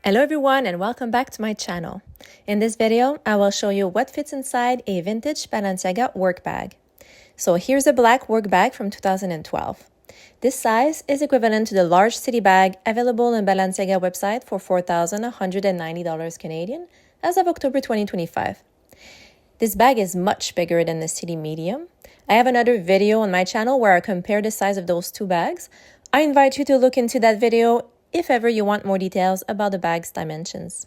Hello everyone and welcome back to my channel. In this video, I will show you what fits inside a vintage Balenciaga work bag. So here's a black work bag from 2012. This size is equivalent to the large city bag available on Balenciaga website for $4,190 Canadian as of October 2025. This bag is much bigger than the city medium. I have another video on my channel where I compare the size of those two bags. I invite you to look into that video if ever you want more details about the bag's dimensions.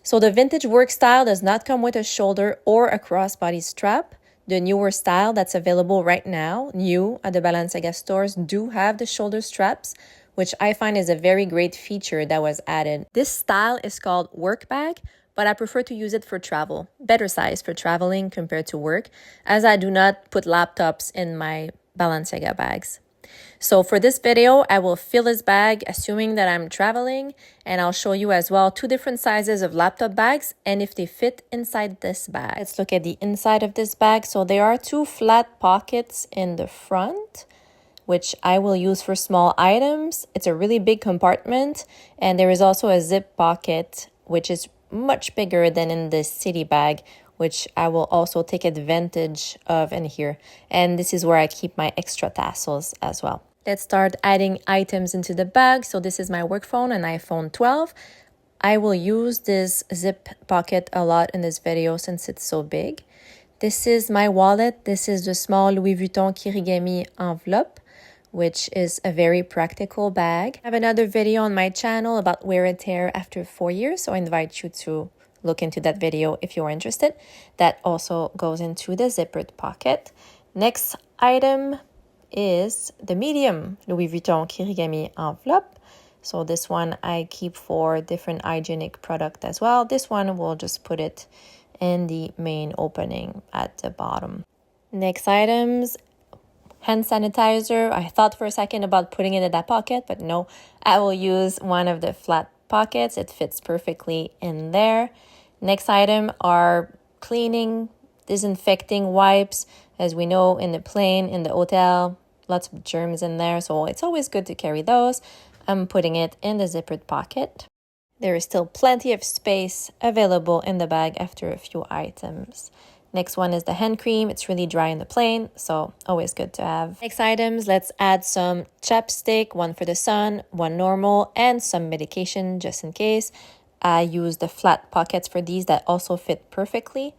So the vintage work style does not come with a shoulder or a crossbody strap. The newer style that's available right now, new at the Balenciaga stores, do have the shoulder straps, which I find is a very great feature that was added. This style is called work bag, but I prefer to use it for travel. Better size for traveling compared to work, as I do not put laptops in my Balenciaga bags. So for this video, I will fill this bag assuming that I'm traveling, and I'll show you as well two different sizes of laptop bags and if they fit inside this bag. Let's look at the inside of this bag. So there are two flat pockets in the front, which I will use for small items. It's a really big compartment, and there is also a zip pocket, which is much bigger than in the city bag, which I will also take advantage of in here. And this is where I keep my extra tassels as well. Let's start adding items into the bag. So this is my work phone, an iPhone 12. I will use this zip pocket a lot in this video since it's so big. This is my wallet. This is the small Louis Vuitton Kirigami envelope, which is a very practical bag. I have another video on my channel about wear and tear after 4 years, so I invite you to look into that video if you're interested. That also goes into the zippered pocket. Next item is the medium Louis Vuitton Kirigami envelope. So this one I keep for different hygienic product as well. This one we'll just put it in the main opening at the bottom. Next items, hand sanitizer. I thought for a second about putting it in that pocket, but no, I will use one of the flat pockets. It fits perfectly in there. Next item are cleaning, disinfecting wipes. As we know, in the plane, in the hotel, lots of germs in there, so it's always good to carry those. I'm putting it in the zippered pocket. There is still plenty of space available in the bag after a few items. Next one is the hand cream. It's really dry in the plane, so always good to have. Next items, let's add some chapstick, one for the sun, one normal, and some medication just in case. I use the flat pockets for these that also fit perfectly.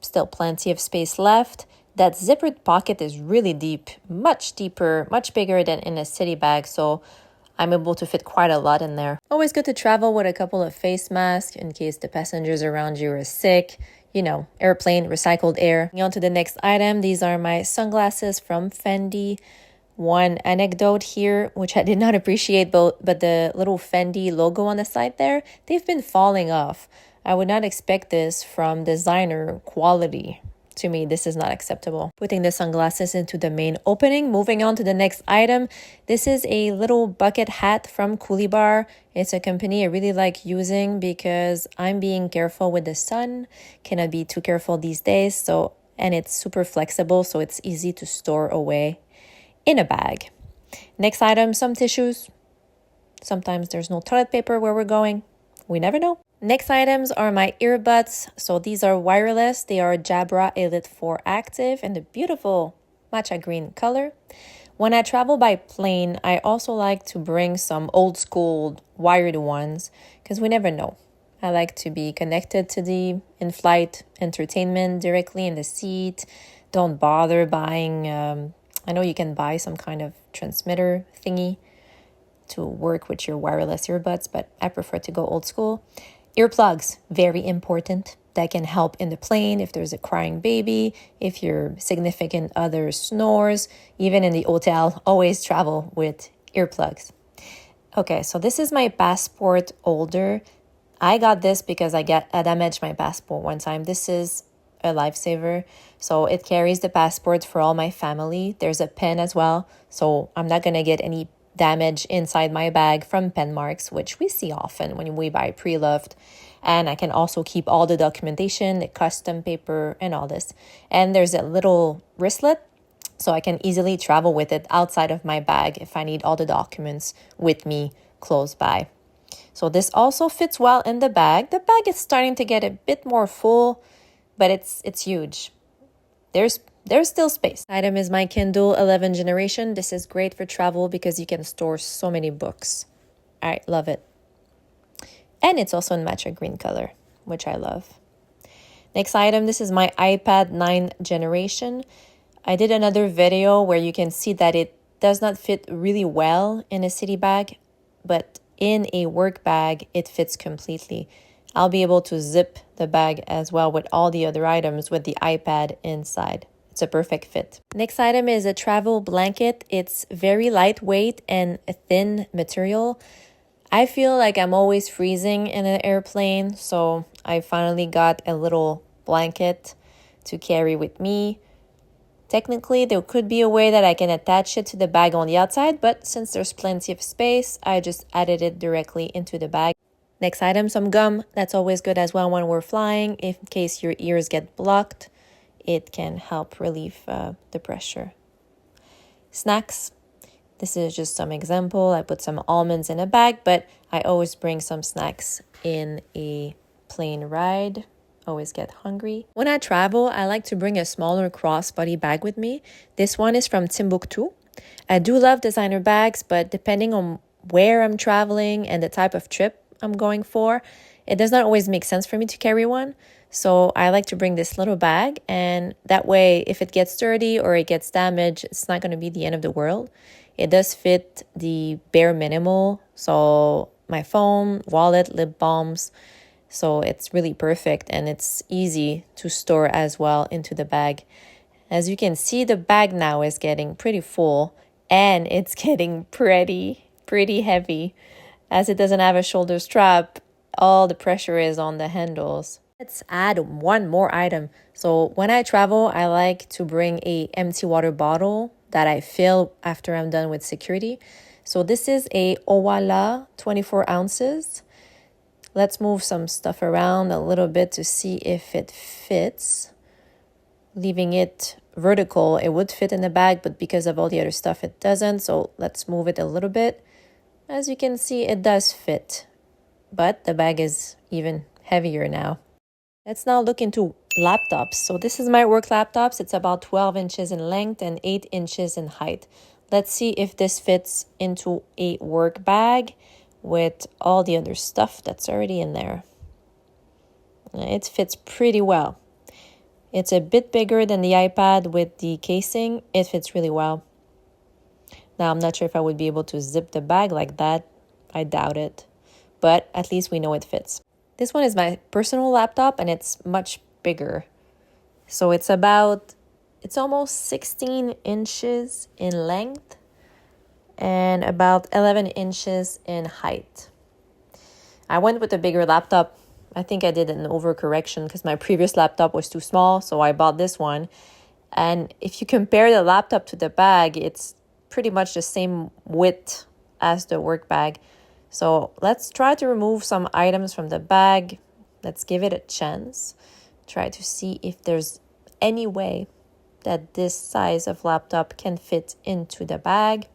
Still plenty of space left. That zippered pocket is really deep, much deeper, much bigger than in a city bag, so I'm able to fit quite a lot in there. Always good to travel with a couple of face masks in case the passengers around you are sick. You know, airplane, recycled air. On to the next item. These are my sunglasses from Fendi. One anecdote here, which I did not appreciate, but the little Fendi logo on the side there, they've been falling off. I would not expect this from designer quality. To me, this is not acceptable. Putting the sunglasses into the main opening. Moving on to the next item. This is a little bucket hat from Coolie Bar. It's a company I really like using because I'm being careful with the sun. Cannot be too careful these days. And it's super flexible, so it's easy to store away in a bag. Next item, some tissues. Sometimes there's no toilet paper where we're going. We never know. Next items are my earbuds. So these are wireless. They are Jabra Elite 4 Active in the beautiful matcha green color. When I travel by plane, I also like to bring some old school wired ones because we never know. I like to be connected to the in-flight entertainment directly in the seat. Don't bother buying, I know you can buy some kind of transmitter thingy to work with your wireless earbuds, but I prefer to go old school. Earplugs, very important. That can help in the plane if there's a crying baby, if your significant other snores, even in the hotel, always travel with earplugs. Okay, so this is my passport holder. I got this because I damaged my passport one time. This is a lifesaver. So it carries the passport for all my family. There's a pen as well, so I'm not going to get any damage inside my bag from pen marks, which we see often when we buy pre-loved. And I can also keep all the documentation, the custom paper, and all this. And there's a little wristlet, so I can easily travel with it outside of my bag if I need all the documents with me close by. So this also fits well in the bag. The bag is starting to get a bit more full, but it's huge. There's still space. Item is my Kindle 11 generation. This is great for travel because you can store so many books. I love it. And it's also in matcha green color, which I love. Next item, this is my iPad 9 generation. I did another video where you can see that it does not fit really well in a city bag, but in a work bag, it fits completely. I'll be able to zip the bag as well with all the other items with the iPad inside. It's a perfect fit. Next item is a travel blanket. It's very lightweight and a thin material. I feel like I'm always freezing in an airplane, so I finally got a little blanket to carry with me. Technically, there could be a way that I can attach it to the bag on the outside, but since there's plenty of space, I just added it directly into the bag. Next item, some gum. That's always good as well when we're flying. In case your ears get blocked, it can help relieve the pressure. Snacks. This is just some example. I put some almonds in a bag, but I always bring some snacks in a plane ride. Always get hungry. When I travel, I like to bring a smaller crossbody bag with me. This one is from Timbuktu. I do love designer bags, but depending on where I'm traveling and the type of trip I'm going for, it does not always make sense for me to carry one. So I like to bring this little bag, and that way, if it gets dirty or it gets damaged, it's not going to be the end of the world. It does fit the bare minimal, so my phone, wallet, lip balms. So it's really perfect, and it's easy to store as well into the bag. As you can see, the bag now is getting pretty full, and it's getting pretty heavy. As it doesn't have a shoulder strap, all the pressure is on the handles. Let's add one more item. So when I travel, I like to bring a empty water bottle that I fill after I'm done with security. So this is a Owala 24 ounces. Let's move some stuff around a little bit to see if it fits. Leaving it vertical, it would fit in the bag, but because of all the other stuff, it doesn't. So let's move it a little bit. As you can see, it does fit, but the bag is even heavier now. Let's now look into laptops. So this is my work laptops. It's about 12 inches in length and 8 inches in height. Let's see if this fits into a work bag with all the other stuff that's already in there. It fits pretty well. It's a bit bigger than the iPad with the casing. It fits really well. Now, I'm not sure if I would be able to zip the bag like that. I doubt it. But at least we know it fits. This one is my personal laptop, and it's much bigger. So it's almost 16 inches in length and about 11 inches in height. I went with a bigger laptop. I think I did an overcorrection because my previous laptop was too small, so I bought this one. And if you compare the laptop to the bag, it's pretty much the same width as the work bag. So let's try to remove some items from the bag. Let's give it a chance. Try to see if there's any way that this size of laptop can fit into the bag.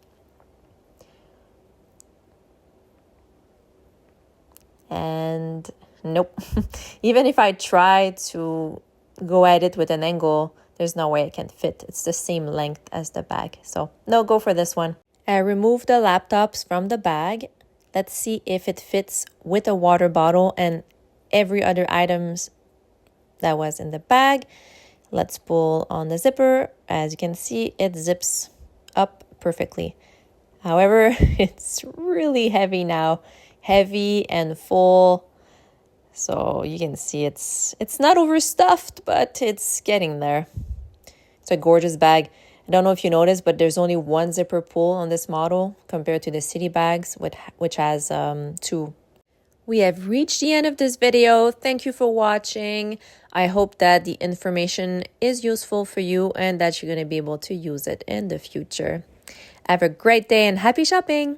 And nope. Even if I try to go at it with an angle, there's no way it can fit. It's the same length as the bag. So no, go for this one. I removed the laptops from the bag. Let's see if it fits with a water bottle and every other items that was in the bag. Let's pull on the zipper. As you can see, it zips up perfectly. However, it's really heavy now. Heavy and full. So you can see it's not overstuffed, but it's getting there. It's a gorgeous bag. I don't know if you noticed, but there's only one zipper pull on this model compared to the city bags, which has two. We have reached the end of this video. Thank you for watching. I hope that the information is useful for you and that you're going to be able to use it in the future. Have a great day and happy shopping!